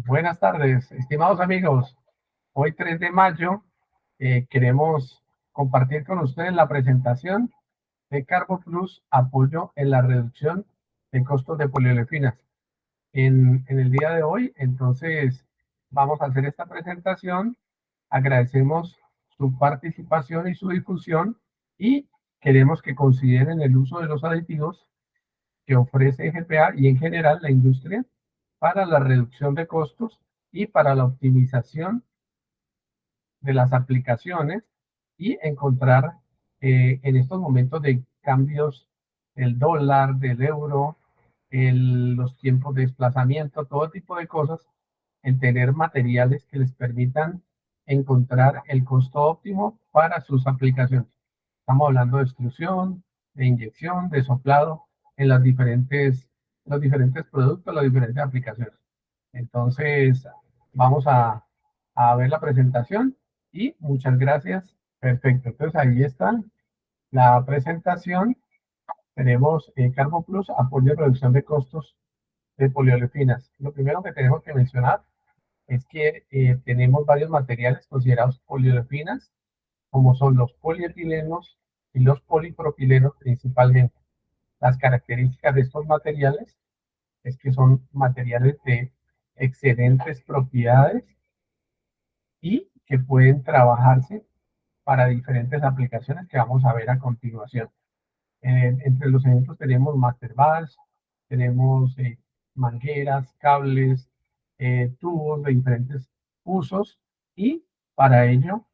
Buenas tardes, estimados amigos. Hoy 3 de mayo queremos compartir con ustedes la presentación de Carbo Plus, apoyo en la reducción de costos de poliolefinas. En el día de hoy, entonces, vamos a hacer esta presentación. Agradecemos su participación y su difusión y queremos que consideren el uso de los aditivos que ofrece GPA y en general la industria para la reducción de costos y para la optimización de las aplicaciones y encontrar en estos momentos de cambios del dólar, del euro, los tiempos de desplazamiento, todo tipo de cosas, en tener materiales que les permitan encontrar el costo óptimo para sus aplicaciones. Estamos hablando de extrusión, de inyección, de soplado en los diferentes productos, las diferentes aplicaciones. Entonces, vamos a ver la presentación y muchas gracias. Perfecto, entonces ahí está la presentación. Tenemos Carbo Plus, apoyo y reducción de costos de poliolefinas. Lo primero que tenemos que mencionar es que tenemos varios materiales considerados poliolefinas, como son los polietilenos y los polipropilenos principalmente. Las características de estos materiales es que son materiales de excelentes propiedades y que pueden trabajarse para diferentes aplicaciones que vamos a ver a continuación. Entre los ejemplos tenemos masterbars, tenemos mangueras, cables, tubos de diferentes usos y para ello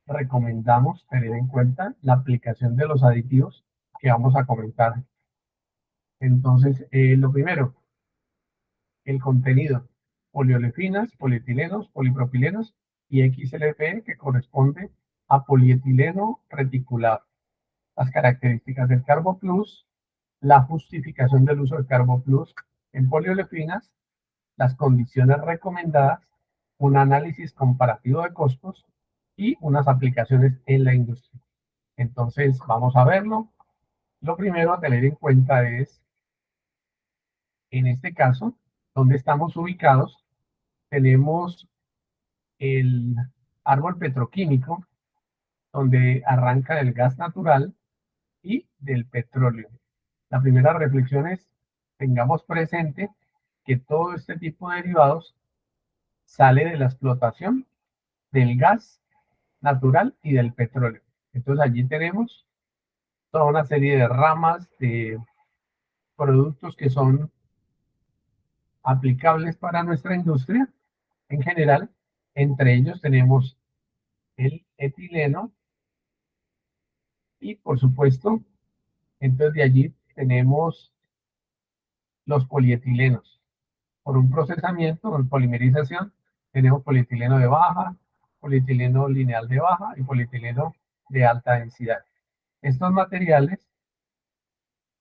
recomendamos tener en cuenta la aplicación de los aditivos que vamos a comentar. Entonces, lo primero, el contenido, poliolefinas, polietilenos, polipropilenos y XLPE que corresponde a polietileno reticulado. Las características del Carbo Plus, la justificación del uso del Carbo Plus en poliolefinas, las condiciones recomendadas, un análisis comparativo de costos y unas aplicaciones en la industria. Entonces, vamos a verlo. Lo primero a tener en cuenta es, en este caso, donde estamos ubicados, tenemos el árbol petroquímico, donde arranca del gas natural y del petróleo. La primera reflexión es, tengamos presente que todo este tipo de derivados sale de la explotación del gas natural y del petróleo. Entonces allí tenemos toda una serie de ramas de productos que son aplicables para nuestra industria en general. Entre ellos tenemos el etileno y por supuesto, entonces de allí tenemos los polietilenos. Por un procesamiento, por polimerización, tenemos polietileno de baja, polietileno lineal de baja y polietileno de alta densidad. Estos materiales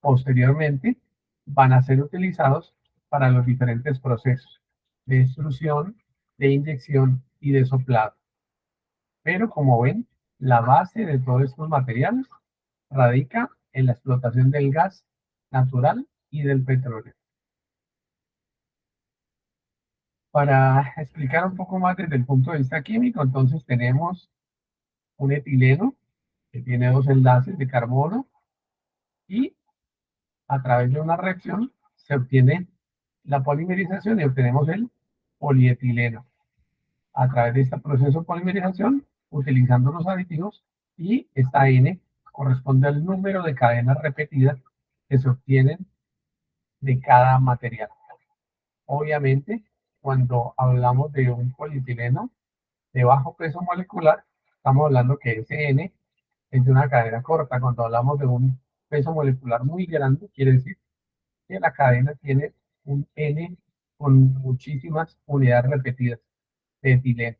posteriormente van a ser utilizados para los diferentes procesos de extrusión, de inyección y de soplado. Pero como ven, la base de todos estos materiales radica en la explotación del gas natural y del petróleo. Para explicar un poco más desde el punto de vista químico, entonces tenemos un etileno que tiene dos enlaces de carbono y a través de una reacción se obtiene la polimerización y obtenemos el polietileno. A través de este proceso de polimerización, utilizando los aditivos, y esta N corresponde al número de cadenas repetidas que se obtienen de cada material. Obviamente, cuando hablamos de un polietileno de bajo peso molecular, estamos hablando que ese N es de una cadena corta. Cuando hablamos de un peso molecular muy grande, quiere decir que la cadena tiene un N con muchísimas unidades repetidas de etileno.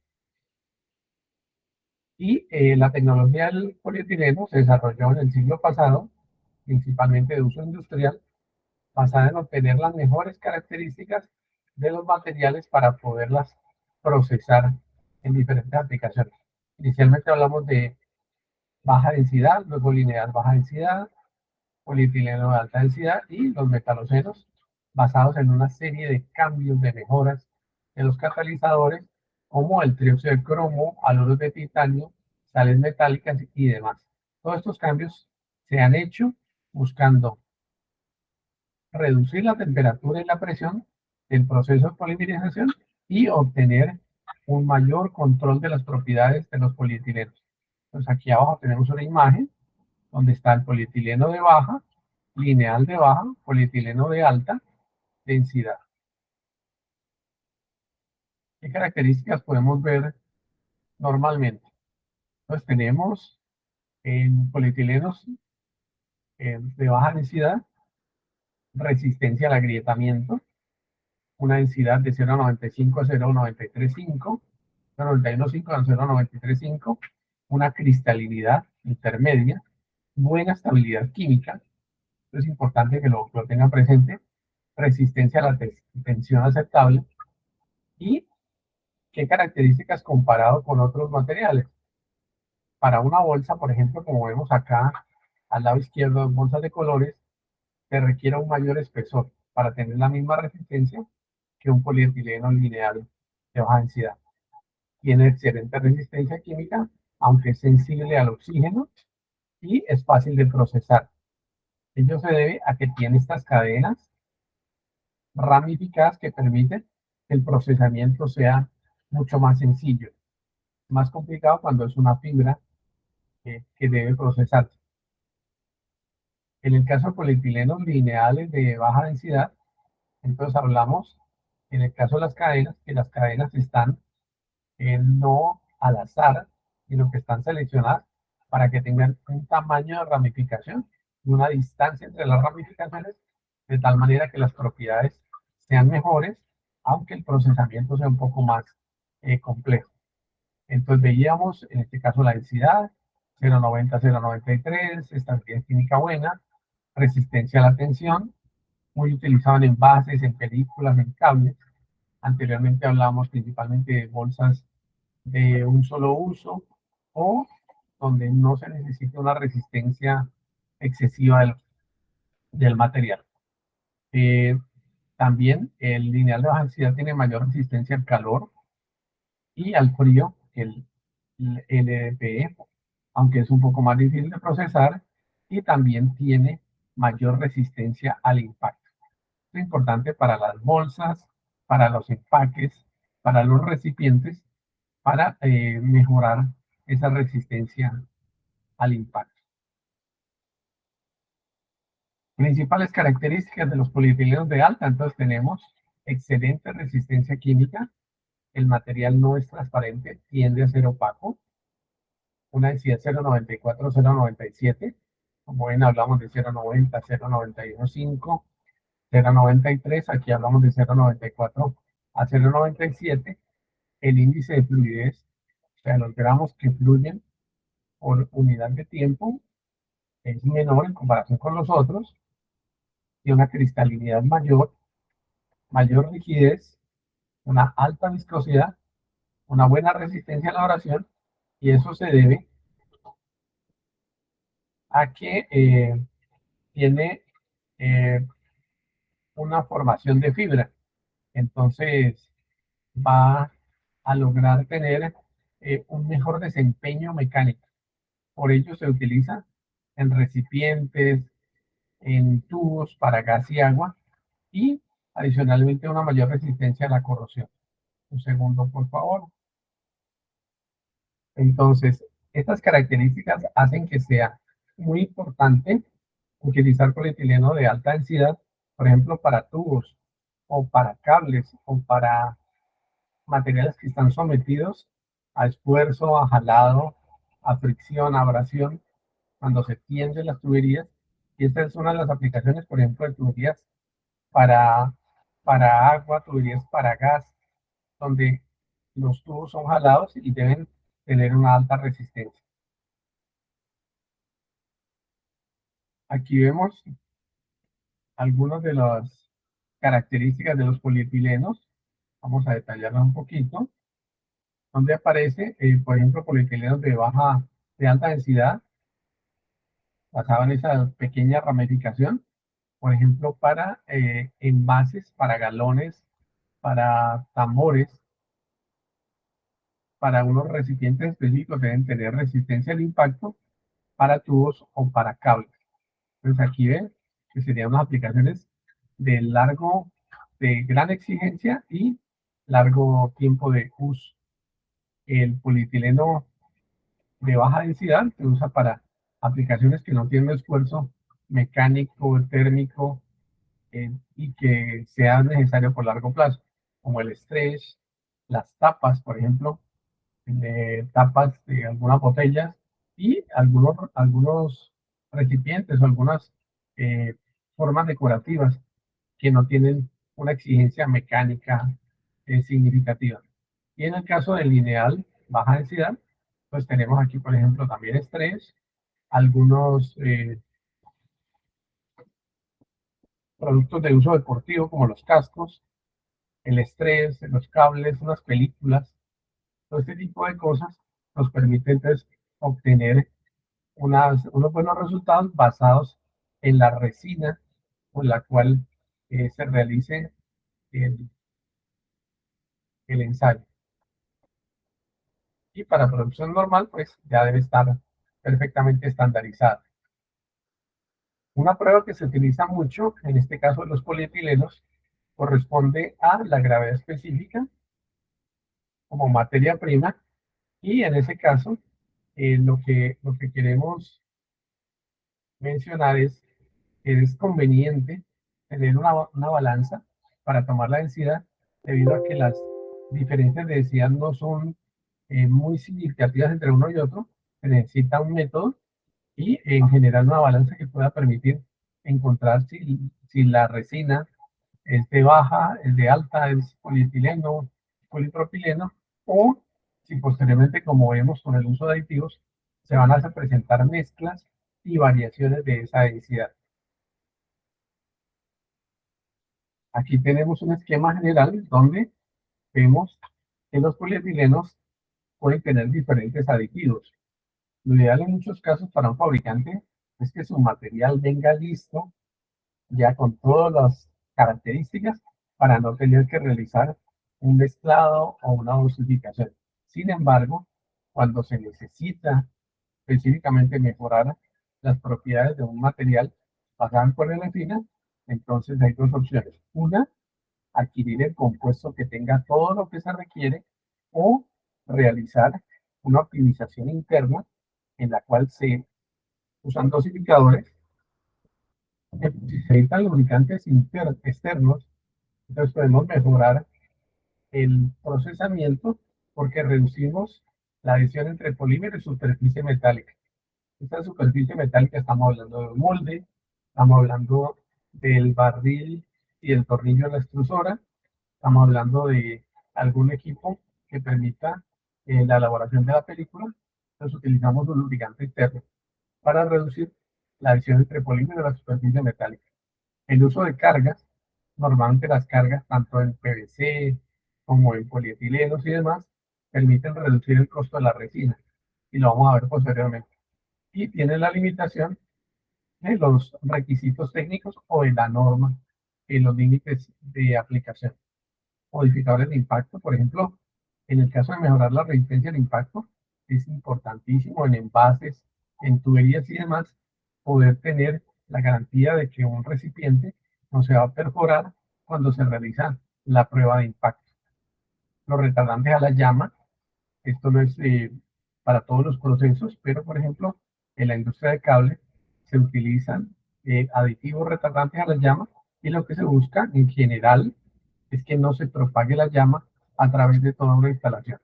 Y la tecnología del polietileno se desarrolló en el siglo pasado, principalmente de uso industrial, basada en obtener las mejores características de los materiales para poderlas procesar en diferentes aplicaciones. Inicialmente hablamos de baja densidad, luego lineal baja densidad, polietileno de alta densidad y los metaloceros basados en una serie de cambios, de mejoras de los catalizadores, como el trióxido de cromo, haloros de titanio, sales metálicas y demás. Todos estos cambios se han hecho buscando reducir la temperatura y la presión del proceso de polimerización y obtener un mayor control de las propiedades de los polietilenos. Entonces aquí abajo tenemos una imagen donde está el polietileno de baja, lineal de baja, polietileno de alta densidad. ¿Qué características podemos ver normalmente? Entonces tenemos en polietilenos de baja densidad, resistencia al agrietamiento, una densidad de 0,95 a 0,935, 0,915 a 0,935, una cristalinidad intermedia, buena estabilidad química, es importante que lo tengan presente, resistencia a la tensión aceptable y qué características comparado con otros materiales. Para una bolsa, por ejemplo, como vemos acá al lado izquierdo, bolsas de colores, se requiere un mayor espesor para tener la misma resistencia que un polietileno lineal de baja densidad. Tiene excelente resistencia química, aunque es sensible al oxígeno y es fácil de procesar. Ello se debe a que tiene estas cadenas ramificadas que permiten que el procesamiento sea mucho más sencillo. Más complicado cuando es una fibra que debe procesarse. En el caso de polietilenos lineales de baja densidad, entonces hablamos, en el caso de las cadenas, que las cadenas están no al azar, sino que están seleccionadas para que tengan un tamaño de ramificación y una distancia entre las ramificaciones, de tal manera que las propiedades sean mejores, aunque el procesamiento sea un poco más complejo. Entonces veíamos, en este caso, la densidad, 0,90, 0,93, estabilidad química buena, resistencia a la tensión, muy utilizado en envases, en películas, en cables. Anteriormente hablábamos principalmente de bolsas de un solo uso o donde no se necesita una resistencia excesiva del material. También el lineal de baja densidad tiene mayor resistencia al calor y al frío que el LDPE, aunque es un poco más difícil de procesar, y también tiene mayor resistencia al impacto. Es importante para las bolsas, para los empaques, para los recipientes, para mejorar esa resistencia al impacto. Principales características de los polietilenos de alta, entonces tenemos excelente resistencia química, el material no es transparente, tiende a ser opaco, una densidad 0,94, 0,97, como ven hablamos de 0,90, 0,915, 0,93, aquí hablamos de 0,94 a 0,97, el índice de fluidez, o sea, los gramos que fluyen por unidad de tiempo es menor en comparación con los otros, y una cristalinidad mayor, mayor rigidez, una alta viscosidad, una buena resistencia a la abrasión, y eso se debe a que tiene eh, una formación de fibra. Entonces va a lograr tener un mejor desempeño mecánico. Por ello se utiliza en recipientes, en tubos para gas y agua y adicionalmente una mayor resistencia a la corrosión. Un segundo, por favor. Entonces, estas características hacen que sea muy importante utilizar polietileno de alta densidad, por ejemplo, para tubos o para cables o para materiales que están sometidos a esfuerzo, a jalado, a fricción, a abrasión, cuando se tienden las tuberías. Y esta es una de las aplicaciones, por ejemplo, de tuberías para, para agua, tuberías para gas, donde los tubos son jalados y deben tener una alta resistencia. Aquí vemos algunas de las características de los polietilenos. Vamos a detallarlas un poquito. Donde aparece, por ejemplo, polietilenos de alta densidad, basado en esa pequeña ramificación. Por ejemplo, para envases, para galones, para tambores, para unos recipientes específicos deben tener resistencia al impacto para tubos o para cables. Entonces aquí ven que serían unas aplicaciones de de gran exigencia y largo tiempo de uso. El polietileno de baja densidad se usa para aplicaciones que no tienen un esfuerzo mecánico, térmico, y que sea necesario por largo plazo, como el estrés, las tapas, por ejemplo, de tapas de algunas botellas y algunos recipientes o algunas eh, formas decorativas que no tienen una exigencia mecánica significativa. Y en el caso del lineal baja densidad, pues tenemos aquí, por ejemplo, también estrés, algunos productos de uso deportivo como los cascos, el estrés, los cables, unas películas, todo este tipo de cosas nos permite entonces obtener unos buenos resultados basados en la resina con la cual se realice el, el ensayo. Y para producción normal, pues ya debe estar perfectamente estandarizada. Una prueba que se utiliza mucho, en este caso de los polietilenos, corresponde a la gravedad específica como materia prima y en ese caso lo que queremos mencionar es que es conveniente tener una balanza para tomar la densidad debido a que las diferencias de densidad no son muy significativas entre uno y otro. Se necesita un método y en general una balanza que pueda permitir encontrar si la resina es de baja, es de alta, es polietileno, polipropileno, o si posteriormente, como vemos con el uso de aditivos, se van a presentar mezclas y variaciones de esa densidad. Aquí tenemos un esquema general donde vemos que los polietilenos pueden tener diferentes aditivos. Lo ideal en muchos casos para un fabricante es que su material venga listo ya con todas las características para no tener que realizar un mezclado o una dosificación. Sin embargo, cuando se necesita específicamente mejorar las propiedades de un material basado en poliolefina, entonces hay dos opciones. Una, adquirir el compuesto que tenga todo lo que se requiere o realizar una optimización interna en la cual se usan dosificadores. Si se necesitan lubricantes externos, entonces podemos mejorar el procesamiento porque reducimos la adhesión entre polímero y superficie metálica. Esta superficie metálica estamos hablando de un molde, estamos hablando del barril y el tornillo de la extrusora, estamos hablando de algún equipo que permita la elaboración de la película. Entonces utilizamos un lubricante interno para reducir la adhesión entre polímero y la superficie metálica. El uso de cargas, normalmente las cargas tanto en PVC como en polietilenos y demás, permiten reducir el costo de la resina. Y lo vamos a ver posteriormente. Y tiene la limitación de los requisitos técnicos o de la norma y los límites de aplicación. Modificadores de impacto, por ejemplo, en el caso de mejorar la resistencia al impacto, es importantísimo en envases, en tuberías y demás, poder tener la garantía de que un recipiente no se va a perforar cuando se realiza la prueba de impacto. Los retardantes a la llama, esto no es para todos los procesos, pero por ejemplo, en la industria de cable se utilizan aditivos retardantes a la llama y lo que se busca en general es que no se propague la llama a través de toda una instalación.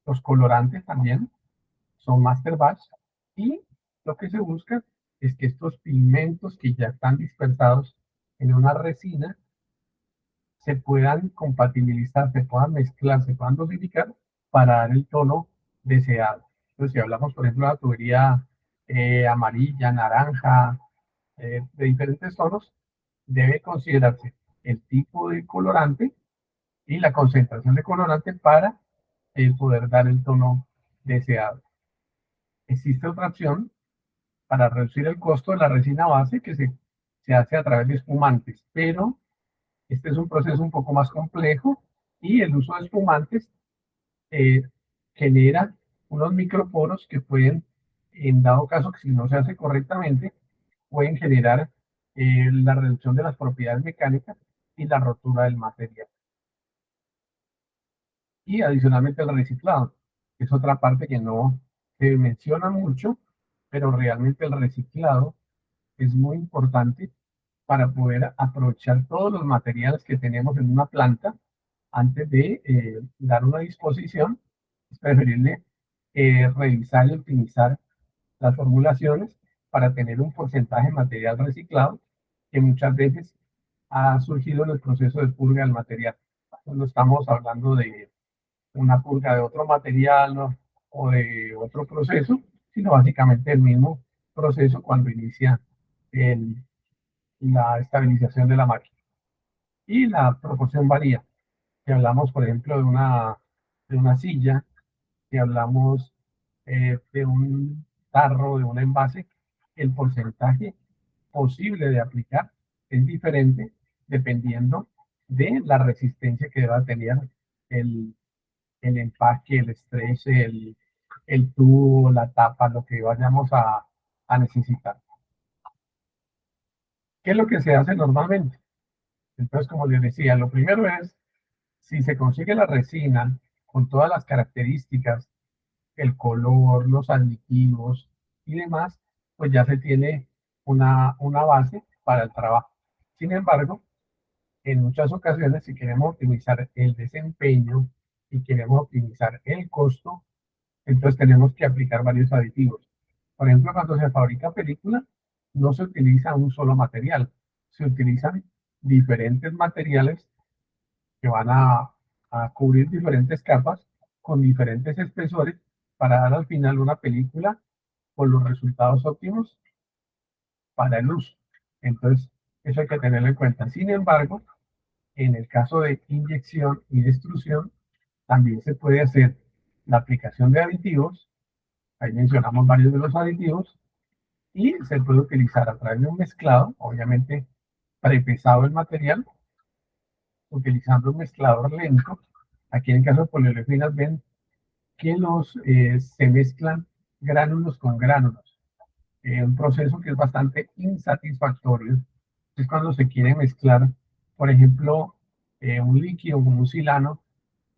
Los colorantes también son master batch y lo que se busca es que estos pigmentos que ya están dispersados en una resina se puedan compatibilizar, se puedan mezclar, se puedan dosificar para dar el tono deseado. Entonces, si hablamos, por ejemplo, de la tubería amarilla, naranja, de diferentes tonos, debe considerarse el tipo de colorante y la concentración de colorante para poder dar el tono deseado. Existe otra opción para reducir el costo de la resina base que se hace a través de espumantes, pero Este es un proceso un poco más complejo y el uso de espumantes eh, genera unos microporos que pueden, en dado caso que si no se hace correctamente, pueden generar la reducción de las propiedades mecánicas y la rotura del material. Y adicionalmente el reciclado, que es otra parte que no se menciona mucho, pero realmente el reciclado es muy importante para poder aprovechar todos los materiales que tenemos en una planta antes de dar una disposición. Es preferible revisar y optimizar las formulaciones para tener un porcentaje de material reciclado que muchas veces ha surgido en el proceso de purga del material. No estamos hablando de una purga de otro material, ¿no? O de otro proceso, sino básicamente el mismo proceso cuando inicia el, la estabilización de la máquina. Y la proporción varía. Si hablamos, por ejemplo, de una silla, si hablamos de un tarro, de un envase, el porcentaje posible de aplicar es diferente dependiendo de la resistencia que deba tener el, el empaque, el stretch, el tubo, la tapa, lo que vayamos a necesitar. ¿Qué es lo que se hace normalmente? Entonces, como les decía, lo primero es, si se consigue la resina con todas las características, el color, los aditivos y demás, pues ya se tiene una base para el trabajo. Sin embargo, en muchas ocasiones, si queremos optimizar el desempeño y queremos optimizar el costo, entonces tenemos que aplicar varios aditivos. Por ejemplo, cuando se fabrica película, no se utiliza un solo material, se utilizan diferentes materiales que van a cubrir diferentes capas con diferentes espesores para dar al final una película con los resultados óptimos para el uso. Entonces, eso hay que tenerlo en cuenta. Sin embargo, en el caso de inyección y destrucción, también se puede hacer la aplicación de aditivos. Ahí mencionamos varios de los aditivos y se puede utilizar a través de un mezclado, obviamente prepesado el material, utilizando un mezclador lento. Aquí en el caso de poliolefinas ven que se mezclan gránulos con gránulos. Un proceso que es bastante insatisfactorio es cuando se quiere mezclar, por ejemplo, un líquido como un silano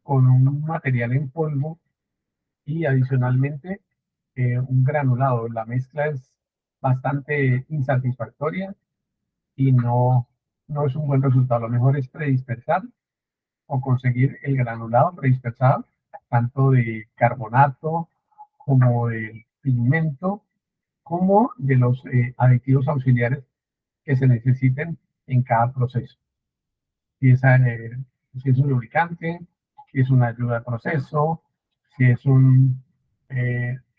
con un material en polvo y adicionalmente un granulado. La mezcla es bastante insatisfactoria y no es un buen resultado. Lo mejor es predispersar o conseguir el granulado predispersado, tanto de carbonato como de pigmento, como de los aditivos auxiliares que se necesiten en cada proceso. Si es, si es un lubricante, si es una ayuda de proceso, si es un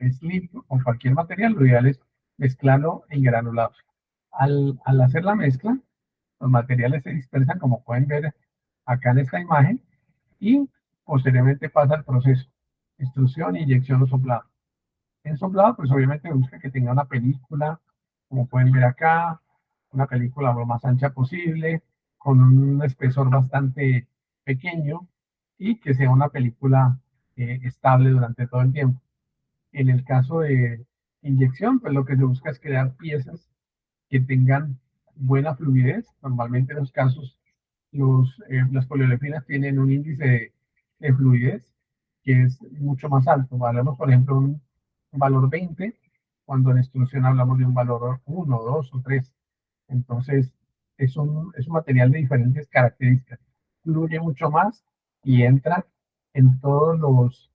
slip o cualquier material, lo ideal es mezclarlo en granulados. Al hacer la mezcla, los materiales se dispersan, como pueden ver acá en esta imagen, y posteriormente pasa el proceso: extrusión, inyección o soplado. En soplado, pues obviamente busca que tenga una película, como pueden ver acá, una película lo más ancha posible, con un espesor bastante pequeño y que sea una película estable durante todo el tiempo. En el caso de inyección, pues lo que se busca es crear piezas que tengan buena fluidez. Normalmente en los casos, las poliolefinas tienen un índice de fluidez que es mucho más alto. Hablamos, por ejemplo, un valor 20, cuando en extrusión hablamos de un valor 1, 2 o 3. Entonces, es un material de diferentes características. Fluye mucho más y entra en todos los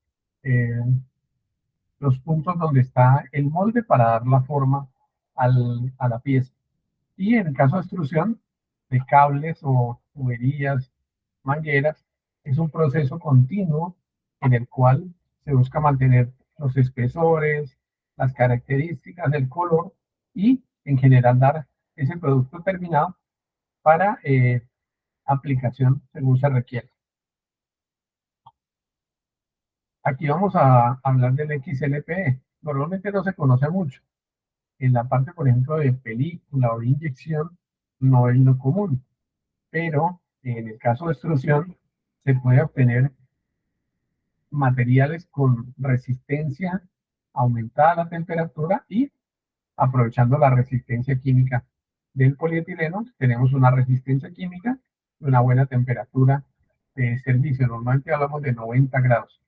puntos donde está el molde para dar la forma a la pieza. Y en el caso de extrusión de cables o tuberías, mangueras, es un proceso continuo en el cual se busca mantener los espesores, las características del color y en general dar ese producto terminado para aplicación según se requiere. Aquí vamos a hablar del XLPE. Normalmente no se conoce mucho. En la parte, por ejemplo, de película o de inyección, no es lo común, pero En el caso de extrusión, se puede obtener materiales con resistencia aumentada a la temperatura y aprovechando la resistencia química del polietileno, tenemos una resistencia química y una buena temperatura de servicio. Normalmente hablamos de 90 grados.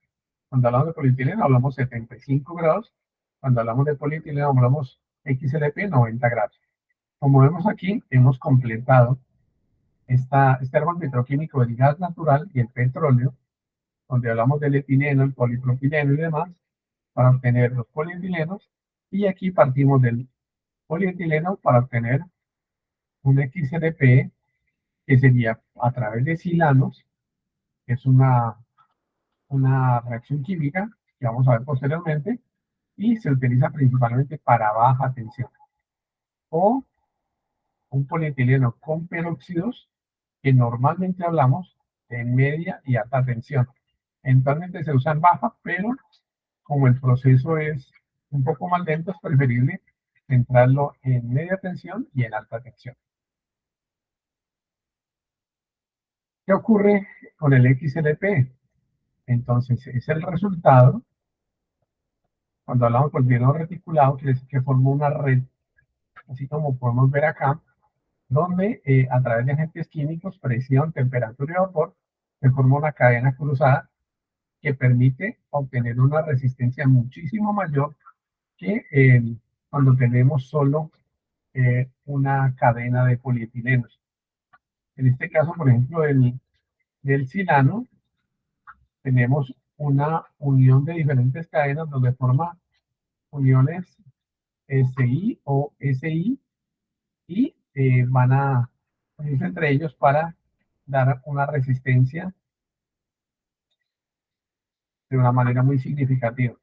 Cuando hablamos de polietileno hablamos 75 grados. Cuando hablamos de polietileno hablamos XLP 90 grados. Como vemos aquí, hemos completado este árbol petroquímico del gas natural y el petróleo, donde hablamos del etileno, el polipropileno y demás, para obtener los polietilenos. Y aquí partimos del polietileno para obtener un XLP, que sería a través de silanos, que es una reacción química que vamos a ver posteriormente, y se utiliza principalmente para baja tensión. O un polietileno con peróxidos, que normalmente hablamos de media y alta tensión. Eventualmente se usa en baja, pero como el proceso es un poco más lento, es preferible centrarlo en media tensión y en alta tensión. ¿Qué ocurre con el XLP? Entonces, es el resultado, cuando hablamos de polietileno reticulado, quiere decir que forma una red, así como podemos ver acá, donde a través de agentes químicos, presión, temperatura y vapor, se forma una cadena cruzada que permite obtener una resistencia muchísimo mayor que cuando tenemos solo una cadena de polietilenos. En este caso, por ejemplo, del silano, tenemos una unión de diferentes cadenas donde forma uniones SI o SI y van a unirse entre ellos para dar una resistencia de una manera muy significativa.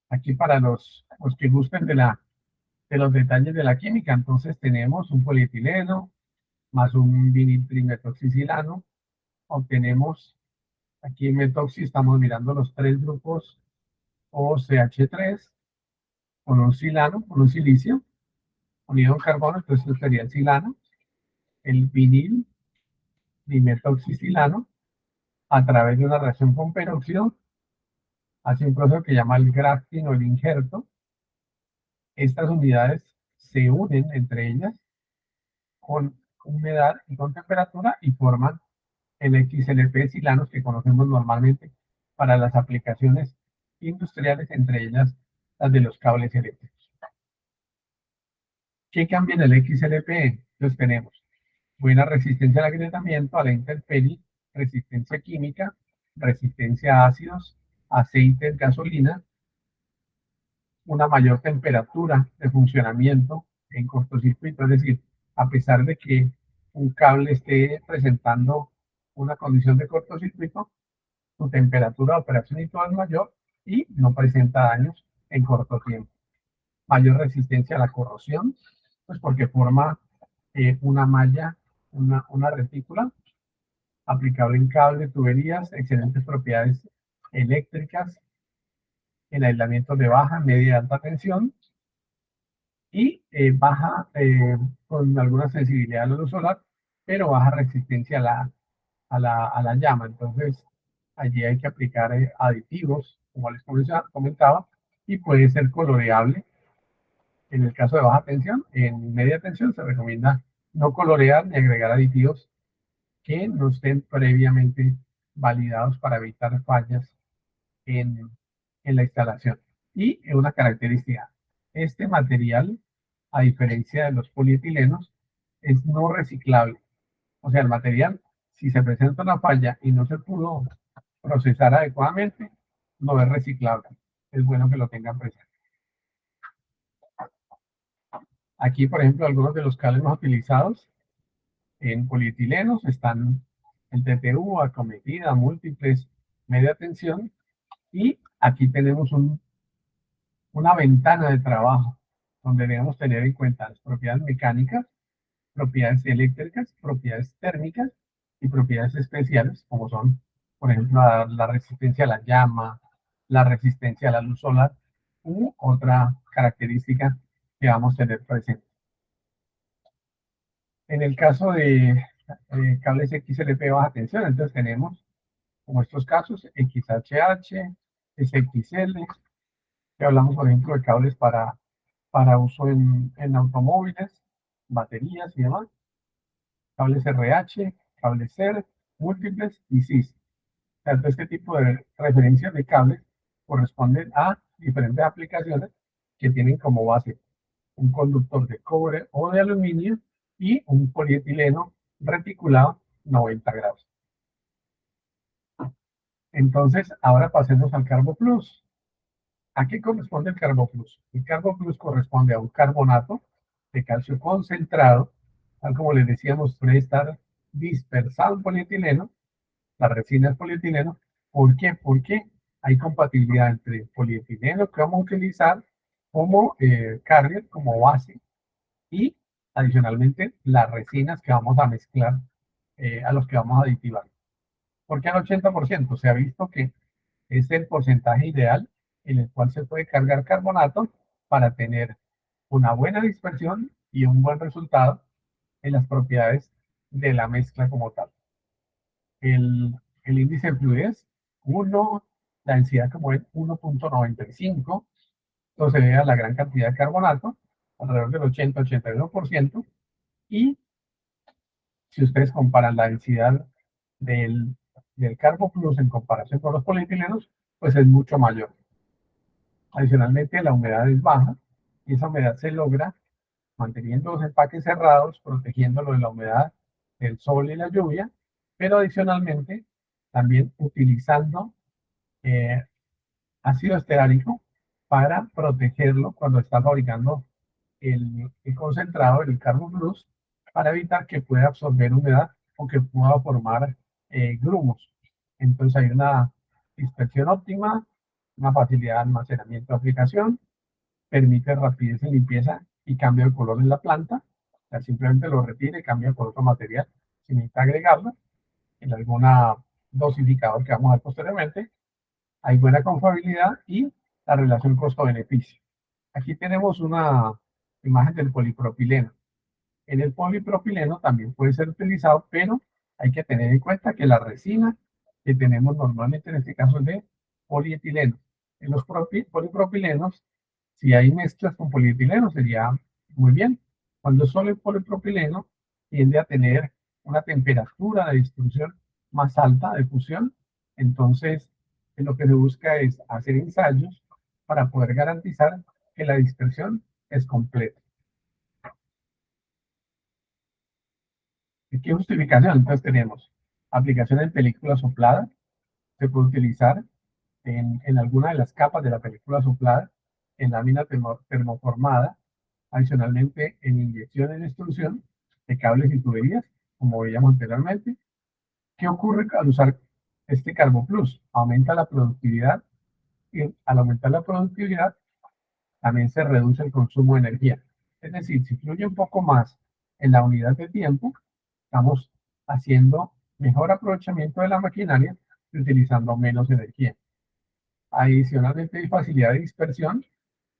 Aquí para los que gusten de los detalles de la química, entonces tenemos un polietileno más un vinil trimetoxicilano, obtenemos aquí en metoxi, estamos mirando los tres grupos OCH3 con un silano, con un silicio, unido a un carbono, entonces esto sería el silano, el vinil dimetoxicilano, a través de una reacción con peróxido, hace un proceso que llama el grafting o el injerto. Estas unidades se unen entre ellas con humedad y con temperatura y forman el XLP silanos que conocemos normalmente para las aplicaciones industriales, entre ellas las de los cables eléctricos. ¿Qué cambia en el XLP? Entonces tenemos buena resistencia al agrietamiento, a la intemperie, resistencia química, resistencia a ácidos, aceites, gasolina, una mayor temperatura de funcionamiento en cortocircuito, es decir, a pesar de que un cable esté presentando una condición de cortocircuito, su temperatura de operación y todo es mayor y no presenta daños en corto tiempo. Mayor resistencia a la corrosión, pues porque forma una malla, una retícula aplicable en cable, tuberías, excelentes propiedades eléctricas, en aislamiento de baja, media y alta tensión, y baja con alguna sensibilidad a la luz solar, pero baja resistencia a la llama. Entonces, allí hay que aplicar aditivos, como les comentaba, y puede ser coloreable. En el caso de baja tensión, en media tensión se recomienda no colorear ni agregar aditivos que no estén previamente validados para evitar fallas en, en la instalación. Y una característica, este material, a diferencia de los polietilenos, es no reciclable. O sea, el material, si se presenta una falla y no se pudo procesar adecuadamente, no es reciclable. Es bueno que lo tengan presente. Aquí, por ejemplo, algunos de los cables más utilizados en polietilenos están el TTU, acometida, múltiples, media tensión, y aquí tenemos una ventana de trabajo donde debemos tener en cuenta las propiedades mecánicas, propiedades eléctricas, propiedades térmicas y propiedades especiales, como son, por ejemplo, la resistencia a la llama, la resistencia a la luz solar u otra característica que vamos a tener presente. En el caso de cables XLP baja tensión, entonces tenemos como estos casos XHH, SXL, que hablamos por ejemplo de cables para uso en automóviles, baterías y demás, cables RH, cables CER, múltiples y CIS. O sea, este tipo de referencias de cables corresponden a diferentes aplicaciones que tienen como base un conductor de cobre o de aluminio y un polietileno reticulado 90 grados. Entonces, ahora pasemos al Carbo Plus. ¿A qué corresponde el Carbo Plus? El Carbo Plus corresponde a un carbonato de calcio concentrado, tal como les decíamos, puede estar dispersado en polietileno, la resina es polietileno. ¿Por qué? Porque hay compatibilidad entre el polietileno que vamos a utilizar como carrier, como base, y adicionalmente las resinas que vamos a mezclar, a los que vamos a aditivar. ¿Por qué al 80%? Se ha visto que es el porcentaje ideal en el cual se puede cargar carbonato para tener una buena dispersión y un buen resultado en las propiedades de la mezcla como tal. El índice de fluidez, 1, la densidad como es 1.95, entonces se vea la gran cantidad de carbonato, alrededor del 80-81%, y si ustedes comparan la densidad del, del Carbo Plus en comparación con los polietilenos, pues es mucho mayor. Adicionalmente, la humedad es baja y esa humedad se logra manteniendo los empaques cerrados, protegiéndolo de la humedad del sol y la lluvia, pero adicionalmente también utilizando eh, ácido esteárico para protegerlo cuando está fabricando el concentrado, el Carbo Plus, para evitar que pueda absorber humedad o que pueda formar grumos. Entonces hay una dispersión óptima, una facilidad de almacenamiento de aplicación, permite rapidez en limpieza y cambio de color en la planta. O sea, simplemente lo retire y cambia por otro material sin necesita agregarlo en alguna dosificador que vamos a ver posteriormente. Hay buena confiabilidad y la relación costo-beneficio. Aquí tenemos una imagen del polipropileno. En el polipropileno también puede ser utilizado, pero hay que tener en cuenta que la resina que tenemos normalmente en este caso es de polietileno. En los polipropilenos, si hay mezclas con polietileno, sería muy bien. Cuando solo el polipropileno tiende a tener una temperatura de distribución más alta de fusión, entonces lo que se busca es hacer ensayos para poder garantizar que la dispersión es completa. ¿Qué justificación? Entonces tenemos aplicación en película soplada, se puede utilizar en alguna de las capas de la película soplada, en lámina termoformada, adicionalmente en inyección en extrusión de cables y tuberías, como veíamos anteriormente. ¿Qué ocurre al usar este Carbo Plus? Aumenta la productividad y al aumentar la productividad también se reduce el consumo de energía. Es decir, si fluye un poco más en la unidad de tiempo, estamos haciendo mejor aprovechamiento de la maquinaria y utilizando menos energía. Adicionalmente hay facilidad de dispersión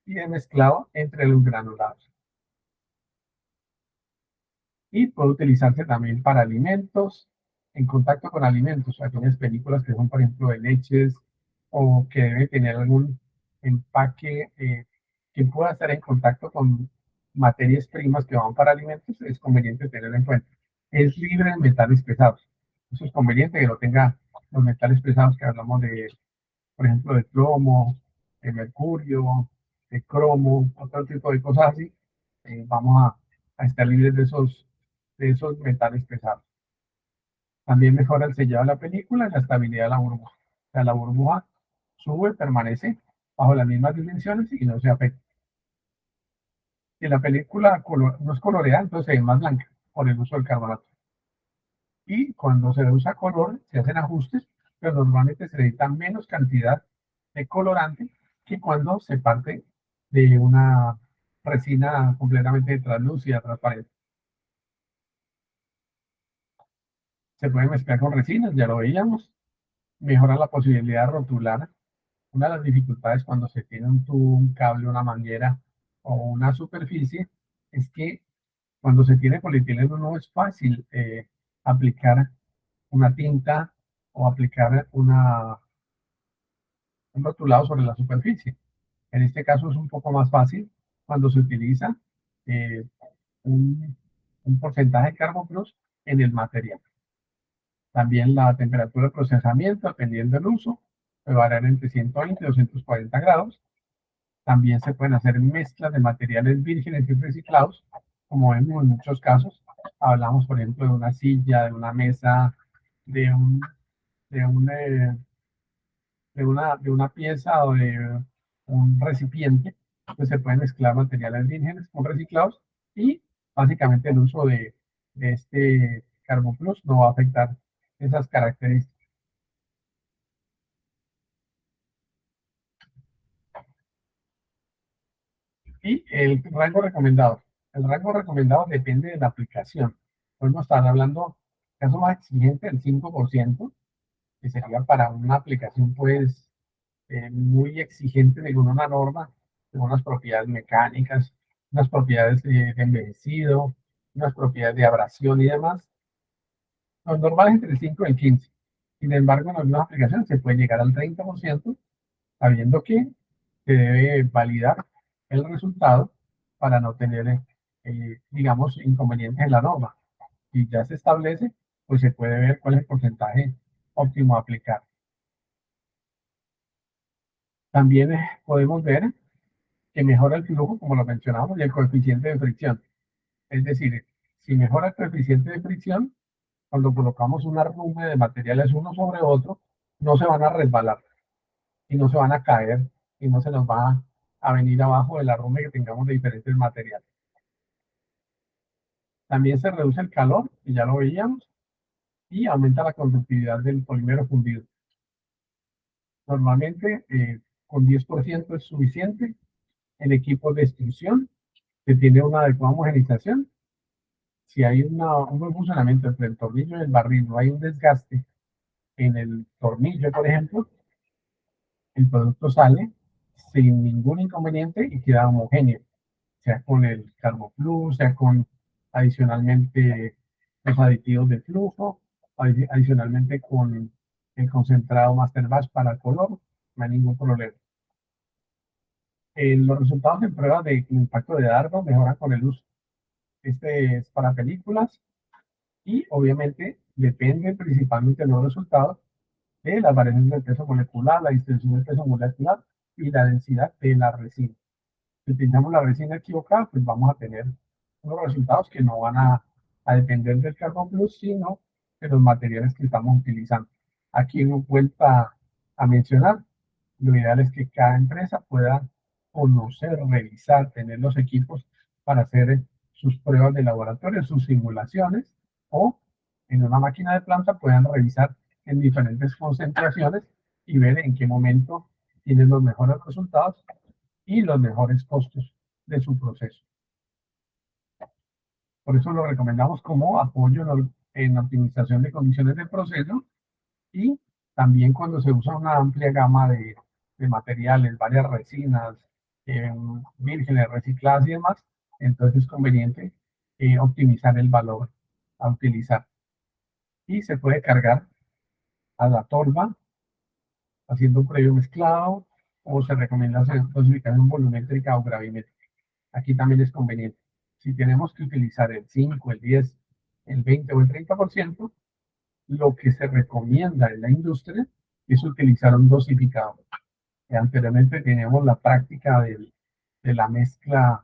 y de mezclado entre los granulados. Y puede utilizarse también para alimentos, en contacto con alimentos, aquellas películas que son, por ejemplo, de leches o que debe tener algún empaque que pueda estar en contacto con materias primas que van para alimentos, es conveniente tenerlo en cuenta. Es libre de metales pesados. Eso es conveniente que no tenga los metales pesados que hablamos de, por ejemplo, de plomo, de mercurio, de cromo, otro tipo de cosas así. Vamos a estar libres de esos metales pesados. También mejora el sellado de la película y la estabilidad de la burbuja. O sea, la burbuja sube, permanece bajo las mismas dimensiones y no se afecta. Si la película no es coloreada, entonces se ve más blanca por el uso del carbonato. Y cuando se usa color, se hacen ajustes, pero normalmente se necesita menos cantidad de colorante que cuando se parte de una resina completamente translúcida, transparente. Se puede mezclar con resinas, ya lo veíamos, mejora la posibilidad de rotular. Una de las dificultades cuando se tiene un tubo, un cable, una manguera o una superficie es que Cuando se tiene polietileno no es fácil aplicar una tinta o aplicar un rotulado sobre la superficie. En este caso es un poco más fácil cuando se utiliza eh, un, un porcentaje de Carbon en el material. También la temperatura de procesamiento, dependiendo del uso, puede variar entre 120 y 240 grados. También se pueden hacer mezclas de materiales vírgenes y reciclados, como vemos en muchos casos. Hablamos, por ejemplo, de una silla, de una mesa, de un, de un, de una pieza o de un recipiente, pues se pueden mezclar materiales vírgenes con reciclados y básicamente el uso de este Carbon Plus no va a afectar esas características. Y el rango recomendado. El rango recomendado depende de la aplicación. Podemos estar hablando, caso más exigente, del 5%, que sería para una aplicación pues muy exigente según una norma, según unas propiedades mecánicas, unas propiedades de envejecido, unas propiedades de abrasión y demás. Lo normal es entre el 5 y el 15. Sin embargo, en algunas aplicaciones se puede llegar al 30%, sabiendo que se debe validar el resultado para no tener, digamos, inconvenientes en la norma. Si ya se establece, pues se puede ver cuál es el porcentaje óptimo a aplicar. También podemos ver que mejora el flujo, como lo mencionamos, y el coeficiente de fricción. Es decir, si mejora el coeficiente de fricción, cuando colocamos una arrume de materiales uno sobre otro, no se van a resbalar y no se van a caer y no se nos va a venir abajo del arrume que tengamos de diferentes materiales. También se reduce el calor, y ya lo veíamos, y aumenta la conductividad del polímero fundido. Normalmente, con 10% es suficiente. El equipo de extrusión, que tiene una adecuada homogenización, si hay un buen funcionamiento entre el tornillo y el barril, no hay un desgaste en el tornillo, por ejemplo, el producto sale sin ningún inconveniente y queda homogéneo, sea con el CarboPlus, sea con adicionalmente los aditivos de flujo, adicionalmente con el concentrado Master Batch para color, no hay ningún problema. Los resultados en pruebas de impacto de dardo mejoran con el uso. Este es para películas y obviamente depende principalmente de los resultados de las variaciones del peso molecular, la distribución del peso molecular y la densidad de la resina. Si utilizamos la resina equivocada, pues vamos a tener unos resultados que no van a depender del Carbon Plus, sino de los materiales que estamos utilizando. Aquí hemos vuelto a mencionar, lo ideal es que cada empresa pueda conocer, revisar, tener los equipos para hacer sus pruebas de laboratorio, sus simulaciones, o en una máquina de planta puedan revisar en diferentes concentraciones y ver en qué momento tienen los mejores resultados y los mejores costos de su proceso. Por eso lo recomendamos como apoyo en optimización de condiciones de proceso y también cuando se usa una amplia gama de materiales, varias resinas, vírgenes, recicladas y demás, entonces es conveniente optimizar el valor a utilizar. Y se puede cargar a la torba haciendo un previo mezclado o se recomienda hacer dosificación volumétrica o gravimétrica. Aquí también es conveniente. Si tenemos que utilizar el 5, el 10, el 20 o el 30%, lo que se recomienda en la industria es utilizar un dosificador. Anteriormente teníamos la práctica de la mezcla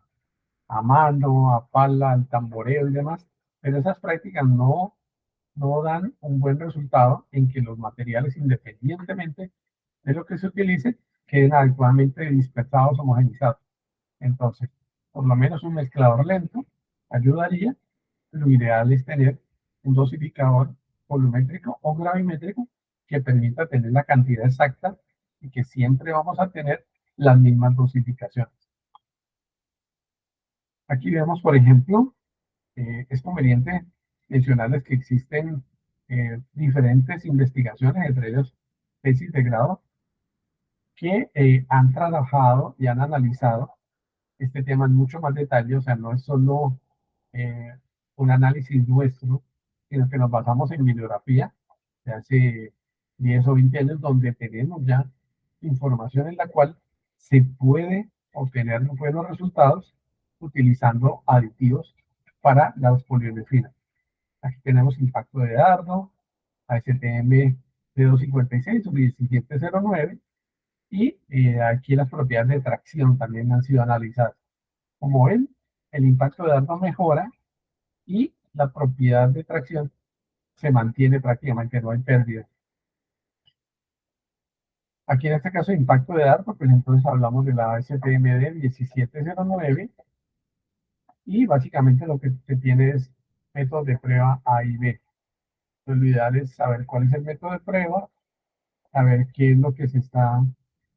a mano, a pala, al tamboreo y demás, pero esas prácticas no dan un buen resultado en que los materiales, independientemente de lo que se utilice, queden adecuadamente dispersados, homogenizados. Entonces, por lo menos un mezclador lento ayudaría. Lo ideal es tener un dosificador volumétrico o gravimétrico que permita tener la cantidad exacta y que siempre vamos a tener las mismas dosificaciones. Aquí vemos, por ejemplo, es conveniente mencionarles que existen diferentes investigaciones, entre ellas tesis de grado, que han trabajado y han analizado este tema en mucho más detalle, o sea, no es solo eh, un análisis nuestro, sino que nos basamos en bibliografía de hace 10 o 20 años, donde tenemos ya información en la cual se puede obtener buenos resultados utilizando aditivos para las poliurefinas. Aquí tenemos impacto de dardo, ASTM de 256 o 1709, y aquí las propiedades de tracción también han sido analizadas. Como ven, el impacto de dardo mejora y la propiedad de tracción se mantiene prácticamente, no hay pérdida. Aquí en este caso de impacto de dardo, pues entonces hablamos de la STMD 1709, y básicamente lo que se tiene es métodos de prueba A y B. Entonces, lo ideal es saber cuál es el método de prueba, saber qué es lo que se está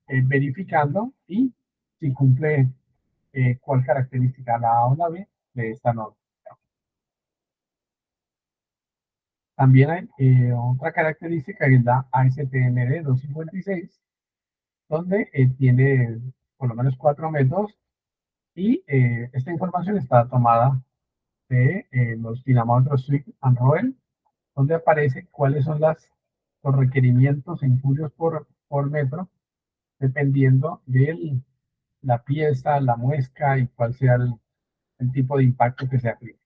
verificando y si cumple cuál característica, la A o la B, de esta norma. También hay otra característica que es la ASTM 256, donde tiene por lo menos 4 métodos, y esta información está tomada de los dinamómetros Swift and Roel, donde aparece cuáles son los requerimientos en julios por metro, dependiendo de la pieza, la muesca y cuál sea el tipo de impacto que se aplique.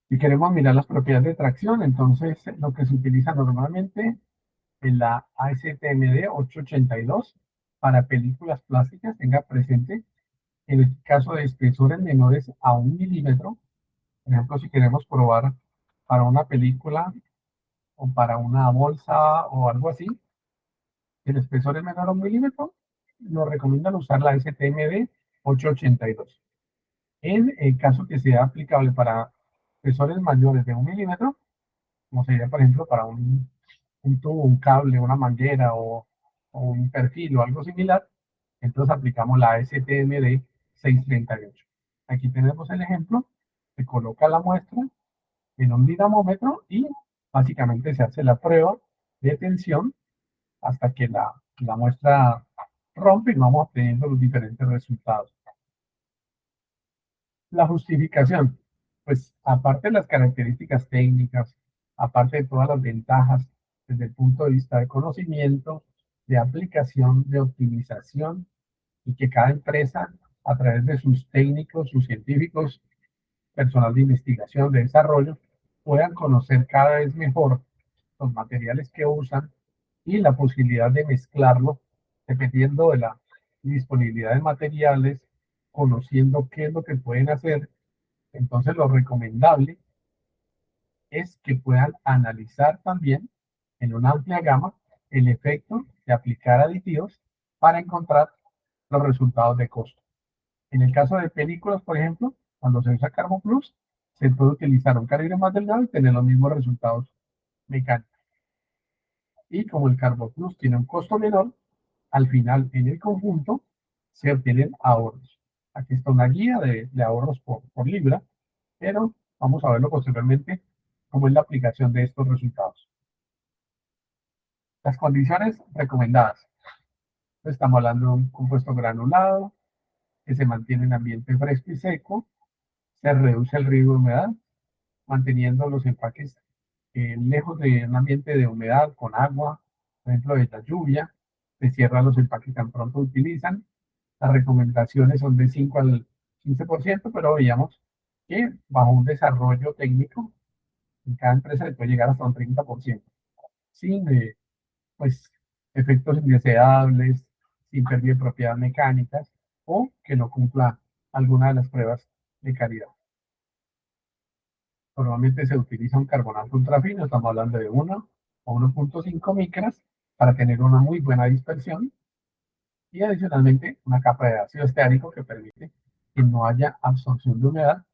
Si queremos mirar las propiedades de tracción, entonces lo que se utiliza normalmente es la ASTM 882 para películas plásticas. Tenga presente, en el caso de espesores menores a 1 milímetro, por ejemplo, si queremos probar para una película o para una bolsa o algo así, el espesor es menor a 1 milímetro, nos recomiendan usar la STMD 882. En el caso que sea aplicable para espesores mayores de 1 milímetro, como sería, por ejemplo, para un tubo, un cable, una manguera o un perfil o algo similar, entonces aplicamos la STMD 638. Aquí tenemos el ejemplo, se coloca la muestra en un dinamómetro y básicamente se hace la prueba de tensión hasta que la muestra rompe y vamos obteniendo los diferentes resultados. La justificación, pues aparte de las características técnicas, aparte de todas las ventajas desde el punto de vista de conocimiento, de aplicación, de optimización, y que cada empresa, a través de sus técnicos, sus científicos, personal de investigación, de desarrollo, puedan conocer cada vez mejor los materiales que usan y la posibilidad de mezclarlo dependiendo de la disponibilidad de materiales, conociendo qué es lo que pueden hacer. Entonces, lo recomendable es que puedan analizar también en una amplia gama el efecto de aplicar aditivos para encontrar los resultados de costo. En el caso de películas, por ejemplo, cuando se usa Carbo Plus, se puede utilizar un calibre más delgado y tener los mismos resultados mecánicos. Y como el Carbo Plus tiene un costo menor, al final en el conjunto se obtienen ahorros. Aquí está una guía de ahorros por libra, pero vamos a verlo posteriormente cómo es la aplicación de estos resultados. Las condiciones recomendadas. Estamos hablando de un compuesto granulado que se mantiene en ambiente fresco y seco, se reduce el riesgo de humedad, manteniendo los empaques lejos de un ambiente de humedad con agua, por ejemplo, de la lluvia, se cierran los empaques tan pronto utilizan. Las recomendaciones son de 5 al 15%, pero veíamos que bajo un desarrollo técnico, en cada empresa le puede llegar hasta un 30%, sin pues, efectos indeseables, sin pérdida de propiedades mecánicas o que no cumpla alguna de las pruebas de calidad. Normalmente se utiliza un carbonato ultrafino, estamos hablando de 1 o 1.5 micras para tener una muy buena dispersión, y adicionalmente una capa de ácido esteárico que permite que no haya absorción de humedad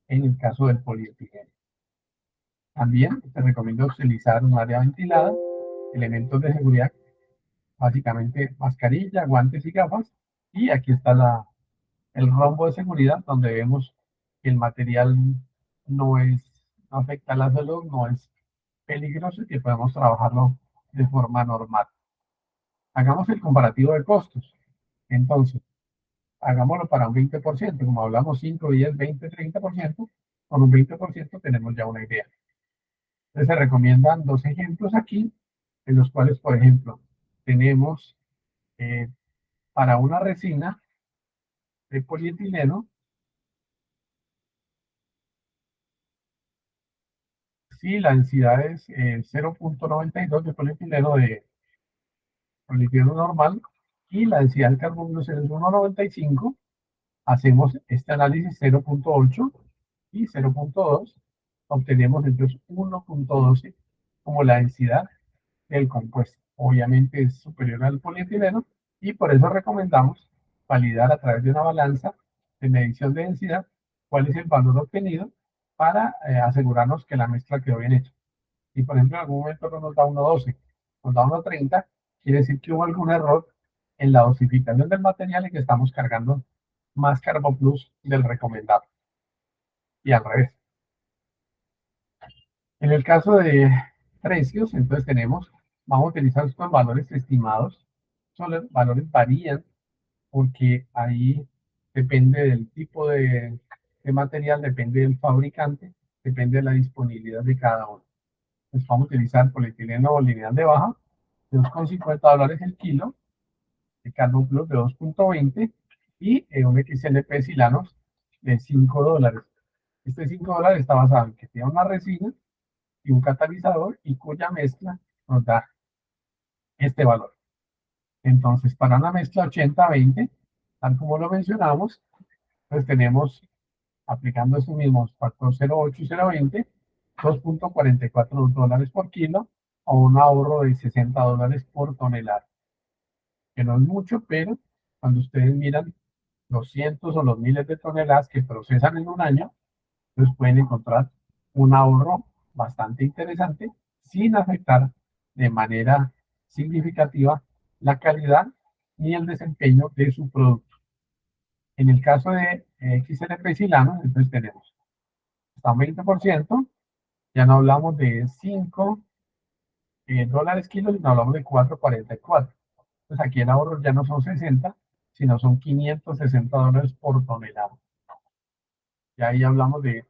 en el caso del polietileno. También te recomiendo utilizar un área ventilada, elementos de seguridad, básicamente mascarilla, guantes y gafas, y aquí está el rombo de seguridad donde vemos que el material no afecta a la salud, no es peligroso y que podemos trabajarlo de forma normal. Hagamos el comparativo de costos. Entonces, hagámoslo para un 20%, como hablamos 5, 10, 20, 30%, con un 20% tenemos ya una idea. Entonces se recomiendan dos ejemplos aquí, en los cuales, por ejemplo, tenemos eh, para una resina de polietileno, si la densidad es 0.92 de polietileno normal y la densidad del carbono es 1.95, hacemos este análisis 0.8 y 0.2, obtenemos entonces 1.12 como la densidad del compuesto. Obviamente es superior al polietileno y por eso recomendamos validar a través de una balanza de medición de densidad cuál es el valor obtenido para asegurarnos que la mezcla quedó bien hecha. Y por ejemplo en algún momento no nos da 1.12, nos da 1.30, quiere decir que hubo algún error en la dosificación del material y que estamos cargando más CarboPlus del recomendado. Y al revés. En el caso de precios, entonces vamos a utilizar estos valores estimados. Los valores varían porque ahí depende del tipo de material, depende del fabricante, depende de la disponibilidad de cada uno. Entonces vamos a utilizar polietileno lineal de baja de $2,50 el kilo, el CarbonPlus de 2.20 y un XLP silanos de $5. Este $5 está basado en que tiene una resina y un catalizador y cuya mezcla nos da este valor. Entonces, para una mezcla 80-20, tal como lo mencionamos, pues tenemos, aplicando estos mismos factor 0.8 y 0.20, $2.44 por kilo o un ahorro de $60 por tonelada, que no es mucho, pero cuando ustedes miran los cientos o los miles de toneladas que procesan en un año, pues pueden encontrar un ahorro bastante interesante sin afectar de manera significativa la calidad ni el desempeño de su producto. En el caso de XLP silano, entonces tenemos hasta un 20%, ya no hablamos de 5 dólares kilo, sino hablamos de 4.44. Entonces aquí el ahorro ya no son 60, sino son $560 por tonelada. Y ahí hablamos de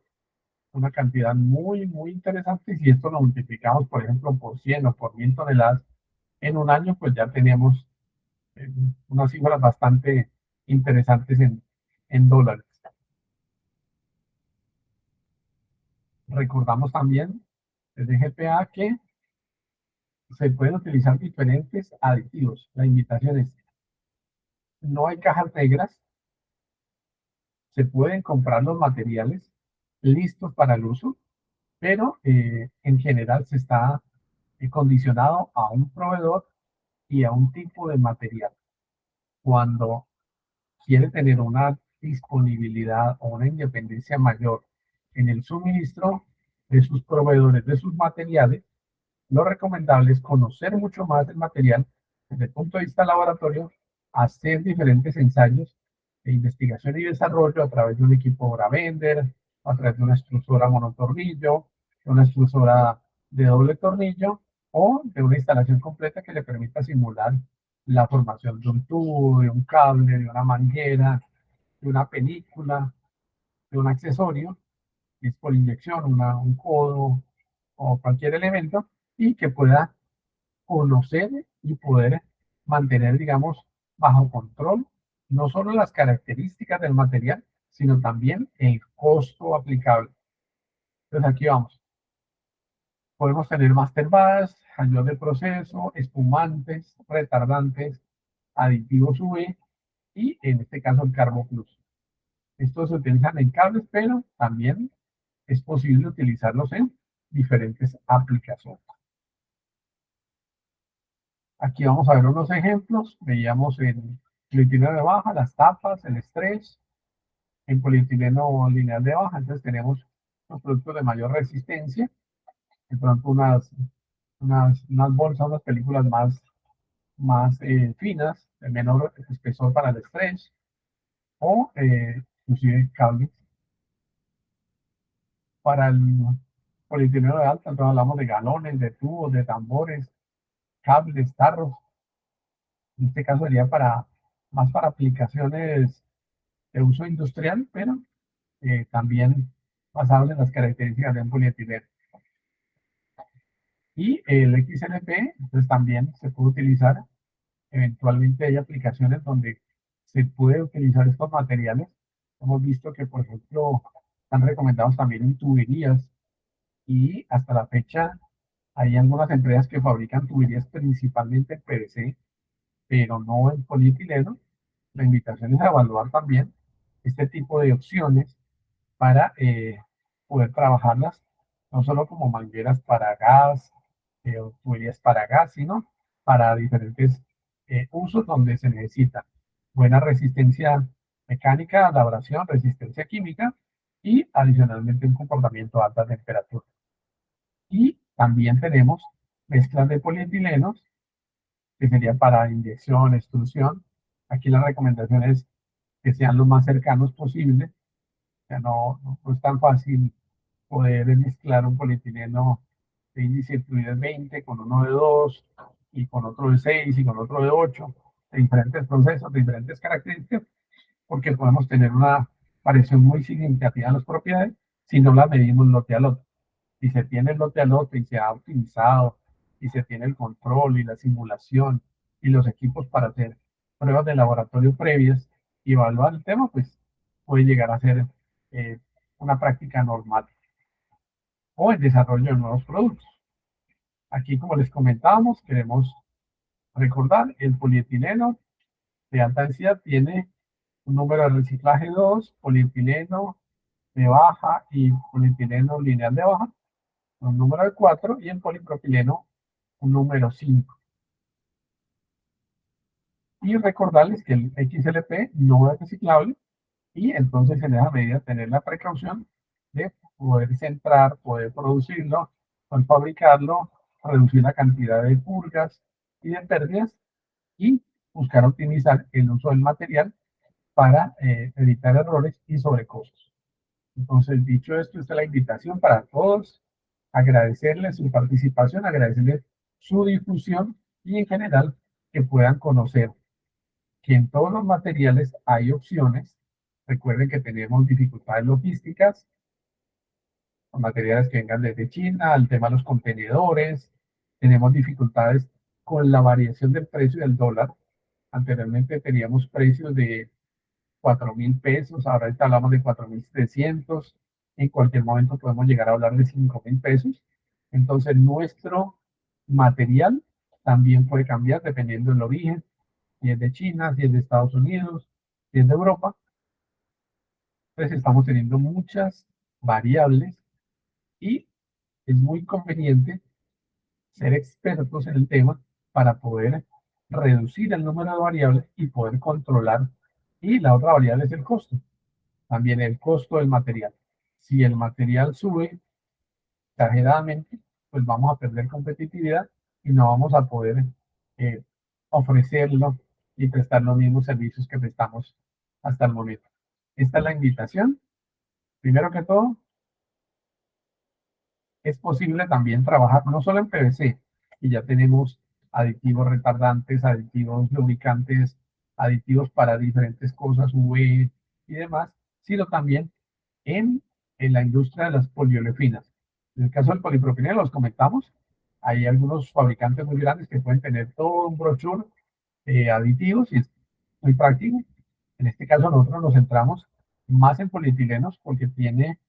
una cantidad muy, muy interesante. Y si esto lo multiplicamos, por ejemplo, por 100 o por 1000 toneladas en un año, pues ya tenemos eh, unas cifras bastante interesantes en dólares. Recordamos también desde GPA que se pueden utilizar diferentes aditivos. La invitación es, no hay cajas negras, se pueden comprar los materiales listos para el uso, pero en general se está condicionado a un proveedor y a un tipo de material. Cuando quiere tener una disponibilidad o una independencia mayor en el suministro de sus proveedores, de sus materiales, lo recomendable es conocer mucho más del material desde el punto de vista laboratorio, hacer diferentes ensayos de investigación y desarrollo a través de un equipo Bravender, a través de una extrusora monotornillo, de una extrusora de doble tornillo o de una instalación completa que le permita simular la formación de un tubo, de un cable, de una manguera, de una película, de un accesorio, que es por inyección, un codo o cualquier elemento, y que pueda conocer y poder mantener, digamos, bajo control no solo las características del material, sino también el costo aplicable. Entonces aquí vamos. Podemos tener master batch, ayudas de proceso, espumantes, retardantes, aditivos UV y en este caso el CarboPlus. Estos se utilizan en cables, pero también es posible utilizarlos en diferentes aplicaciones. Aquí vamos a ver unos ejemplos. Veíamos en polietileno de baja, las tapas, el estrés, en polietileno lineal de baja. Entonces tenemos los productos de mayor resistencia. De pronto unas bolsas, unas películas más finas, de menor espesor para el estrés, o inclusive cables. Para el polietileno de alta, entonces hablamos de galones, de tubos, de tambores, cables, tarros. En este caso sería más para aplicaciones de uso industrial, pero también basados en las características de un polietileno. Y el XLP, pues también se puede utilizar. Eventualmente hay aplicaciones donde se puede utilizar estos materiales. Hemos visto que, por ejemplo, están recomendados también en tuberías y hasta la fecha hay algunas empresas que fabrican tuberías principalmente en PVC, pero no en polietileno. La invitación es a evaluar también este tipo de opciones para poder trabajarlas no solo como mangueras para gas o tuberías para gas, sino para diferentes usos donde se necesita buena resistencia mecánica, labración, resistencia química y adicionalmente un comportamiento a alta temperatura. Y también tenemos mezclas de polietilenos que serían para inyección, extrusión. Aquí la recomendación es que sean lo más cercanos posible. O sea, no es tan fácil poder mezclar un polietileno de índice de fluidez 20 con uno de 2 y con otro de 6 y con otro de 8, de diferentes procesos, de diferentes características, porque podemos tener una variación muy significativa en las propiedades si no las medimos lote a lote. Si se tiene el lote a lote y se ha optimizado y se tiene el control y la simulación y los equipos para hacer pruebas de laboratorio previas y evaluar el tema, pues puede llegar a ser eh, una práctica normal o el desarrollo de nuevos productos. Aquí, como les comentábamos, queremos recordar el polietileno de alta densidad tiene un número de reciclaje 2, polietileno de baja y polietileno lineal de baja, un número de 4 y en polipropileno un número 5. Y recordarles que el XLP no es reciclable y entonces en esa medida tener la precaución de poder centrar, poder producirlo, poder fabricarlo, reducir la cantidad de purgas y de pérdidas y buscar optimizar el uso del material para evitar errores y sobrecostos. Entonces, dicho esto, esta es la invitación para todos, agradecerles su participación, agradecerles su difusión y en general que puedan conocer que en todos los materiales hay opciones. Recuerden que tenemos dificultades logísticas, los materiales que vengan desde China, el tema de los contenedores, tenemos dificultades con la variación del precio del dólar. Anteriormente teníamos precios de 4.000 pesos, ahora hablamos de 4.700, en cualquier momento podemos llegar a hablar de 5.000 pesos. Entonces nuestro material también puede cambiar dependiendo del origen, si es de China, si es de Estados Unidos, si es de Europa. Entonces estamos teniendo muchas variables y es muy conveniente ser expertos en el tema para poder reducir el número de variables y poder controlar. Y la otra variable es el costo. También el costo del material. Si el material sube exageradamente, pues vamos a perder competitividad y no vamos a poder eh, ofrecerlo y prestar los mismos servicios que prestamos hasta el momento. Esta es la invitación. Primero que todo, es posible también trabajar no solo en PVC, y ya tenemos aditivos retardantes, aditivos lubricantes, aditivos para diferentes cosas, UV y demás, sino también en la industria de las poliolefinas. En el caso del polipropileno, los comentamos, hay algunos fabricantes muy grandes que pueden tener todo un brochure de aditivos y es muy práctico. En este caso nosotros nos centramos más en polietilenos porque tiene,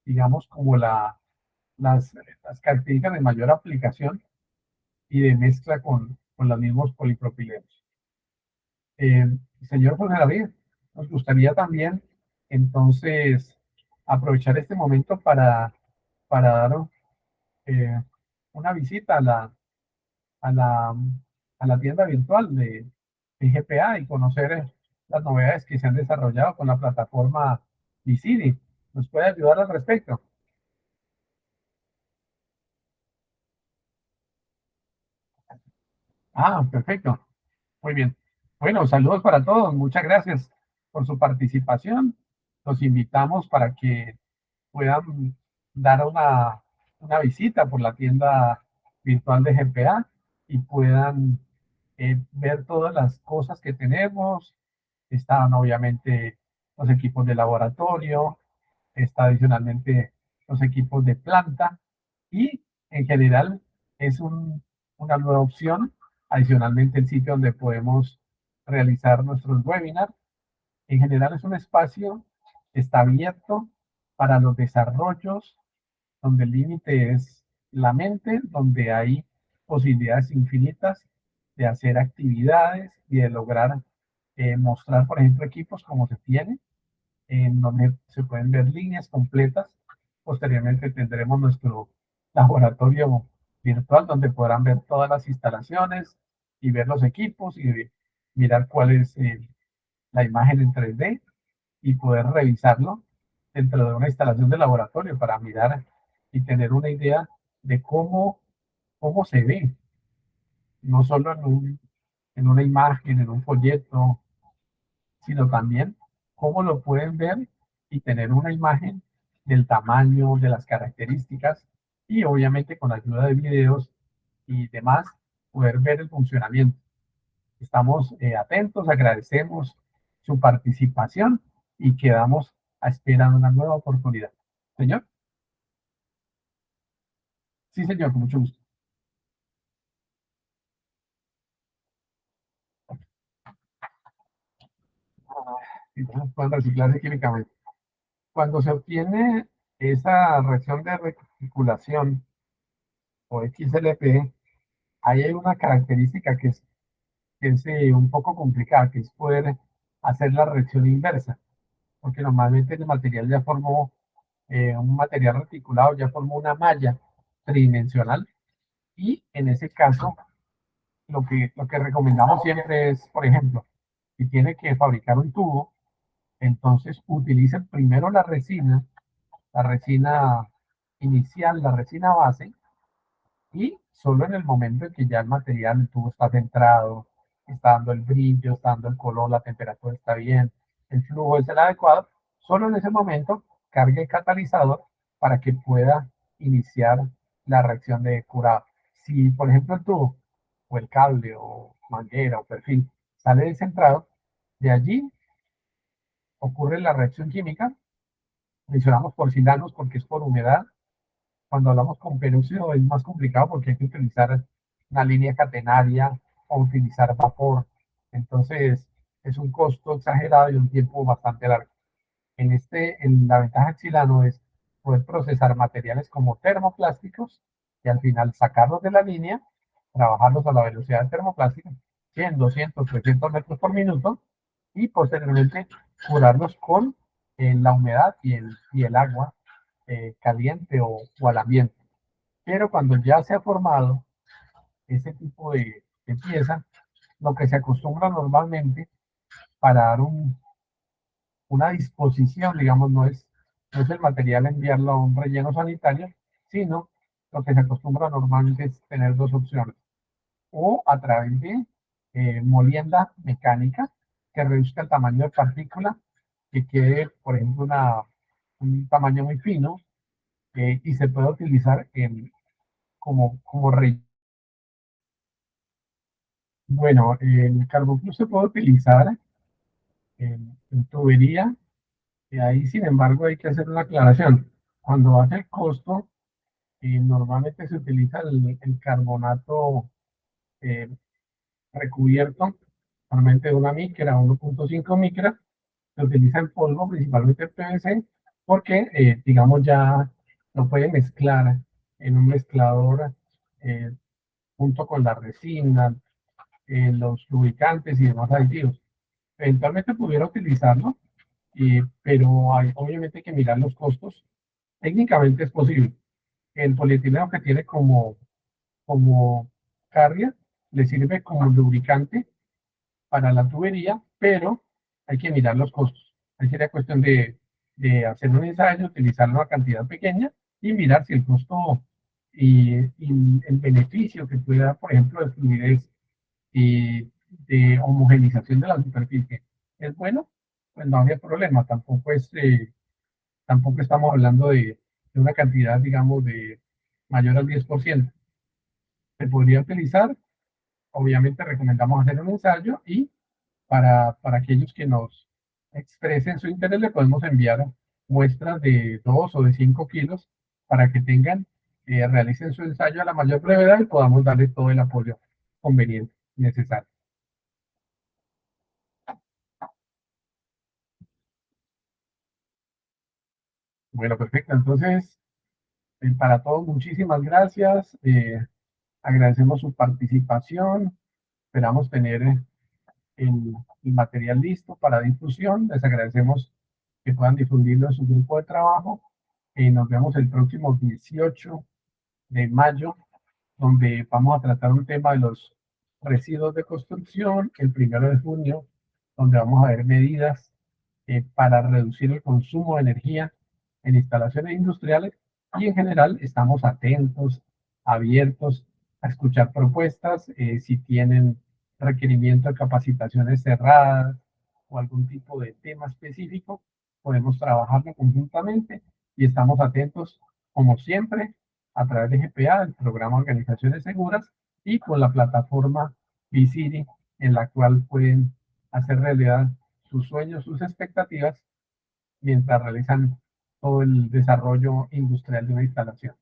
digamos, como las características de mayor aplicación y de mezcla con los mismos polipropilenos. Eh, Señor Jorge David, nos gustaría también entonces aprovechar este momento para dar eh, una visita a la, a la tienda virtual de GPA y conocer las novedades que se han desarrollado con la plataforma Visidi. ¿Nos puede ayudar al respecto? Ah, perfecto. Muy bien. Bueno, saludos para todos. Muchas gracias por su participación. Los invitamos para que puedan dar una visita por la tienda virtual de GPA y puedan ver todas las cosas que tenemos. Están obviamente los equipos de laboratorio, está adicionalmente los equipos de planta y en general es una nueva opción. Adicionalmente el sitio donde podemos realizar nuestros webinars. En general es un espacio que está abierto para los desarrollos, donde el límite es la mente, donde hay posibilidades infinitas de hacer actividades y de lograr mostrar, por ejemplo, equipos como se tiene, en donde se pueden ver líneas completas. Posteriormente tendremos nuestro laboratorio virtual donde podrán ver todas las instalaciones y ver los equipos y mirar cuál es la imagen en 3D y poder revisarlo dentro de una instalación de laboratorio para mirar y tener una idea de cómo se ve, no solo en una imagen, en un folleto, sino también cómo lo pueden ver y tener una imagen del tamaño, de las características y obviamente con ayuda de videos y demás poder ver el funcionamiento. Estamos atentos, agradecemos su participación y quedamos a espera de una nueva oportunidad. Señor, sí señor, con mucho gusto. Entonces pueden reciclarse químicamente. Cuando se obtiene esa reacción de reticulación o XLP, ahí hay una característica que es un poco complicada, que es poder hacer la reacción inversa, porque normalmente el material ya formó, un material reticulado ya formó una malla tridimensional y en ese caso lo que recomendamos siempre es, por ejemplo, si tiene que fabricar un tubo, entonces utilice primero la resina inicial, la resina base, y solo en el momento en que ya el material, el tubo está centrado, está dando el brillo, está dando el color, la temperatura está bien, el flujo es el adecuado, solo en ese momento cargue el catalizador para que pueda iniciar la reacción de curado. Si, por ejemplo, el tubo o el cable o manguera o perfil sale descentrado, de allí ocurre la reacción química. Mencionamos porcelanos porque es por humedad. Cuando hablamos con peróxido es más complicado porque hay que utilizar una línea catenaria o utilizar vapor. Entonces es un costo exagerado y un tiempo bastante largo. La ventaja de Xilano es poder procesar materiales como termoplásticos y al final sacarlos de la línea, trabajarlos a la velocidad de termoplástico, 100, 200, 300 metros por minuto, y posteriormente curarlos con la humedad y el agua caliente o al ambiente. Pero cuando ya se ha formado ese tipo de pieza, lo que se acostumbra normalmente para dar una disposición, digamos, no es el material enviarlo a un relleno sanitario, sino lo que se acostumbra normalmente es tener dos opciones, o a través de molienda mecánica, que reduzca el tamaño de partícula, que quede, por ejemplo, un tamaño muy fino, y se puede utilizar como relleno. Bueno, el carbón se puede utilizar en tubería. Y ahí, sin embargo, hay que hacer una aclaración. Cuando hace el costo, normalmente se utiliza el carbonato eh, recubierto, normalmente de una micra, 1.5 micra. Se utiliza en polvo, principalmente el PVC, porque, digamos, ya lo puede mezclar en un mezclador eh, junto con la resina, los lubricantes y demás aditivos. Eventualmente pudiera utilizarlo, pero obviamente hay que mirar los costos. Técnicamente es posible. El polietileno que tiene como carga le sirve como lubricante para la tubería, pero hay que mirar los costos. Ahí sería cuestión de hacer un ensayo, utilizar una cantidad pequeña y mirar si el costo y el beneficio que puede dar, por ejemplo, de fluidez y de homogenización de la superficie es bueno, pues no habría problema. Tampoco estamos hablando de una cantidad, digamos, de mayor al 10%. Se podría utilizar, obviamente recomendamos hacer un ensayo y para aquellos que nos expresen su interés, le podemos enviar muestras de 2 o de 5 kilos para que tengan, realicen su ensayo a la mayor brevedad y podamos darle todo el apoyo conveniente necesario. Bueno, perfecto. Entonces, para todos, muchísimas gracias. Agradecemos su participación. Esperamos tener el material listo para difusión. Les agradecemos que puedan difundirlo en su grupo de trabajo. Nos vemos el próximo 18 de mayo, donde vamos a tratar un tema de los residuos de construcción. El 1 de junio, donde vamos a ver medidas para reducir el consumo de energía en instalaciones industriales, y en general estamos atentos, abiertos a escuchar propuestas. Si tienen requerimiento de capacitaciones cerradas o algún tipo de tema específico, podemos trabajarlo conjuntamente, y estamos atentos, como siempre, a través de GPA, el programa Organizaciones Seguras, y con la plataforma Visiri, en la cual pueden hacer realidad sus sueños, sus expectativas, mientras realizan todo el desarrollo industrial de una instalación.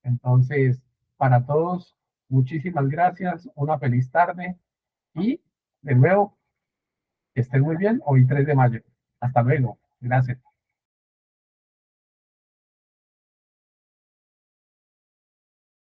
Entonces, para todos, muchísimas gracias, una feliz tarde y de nuevo, que estén muy bien, hoy 3 de mayo. Hasta luego, gracias.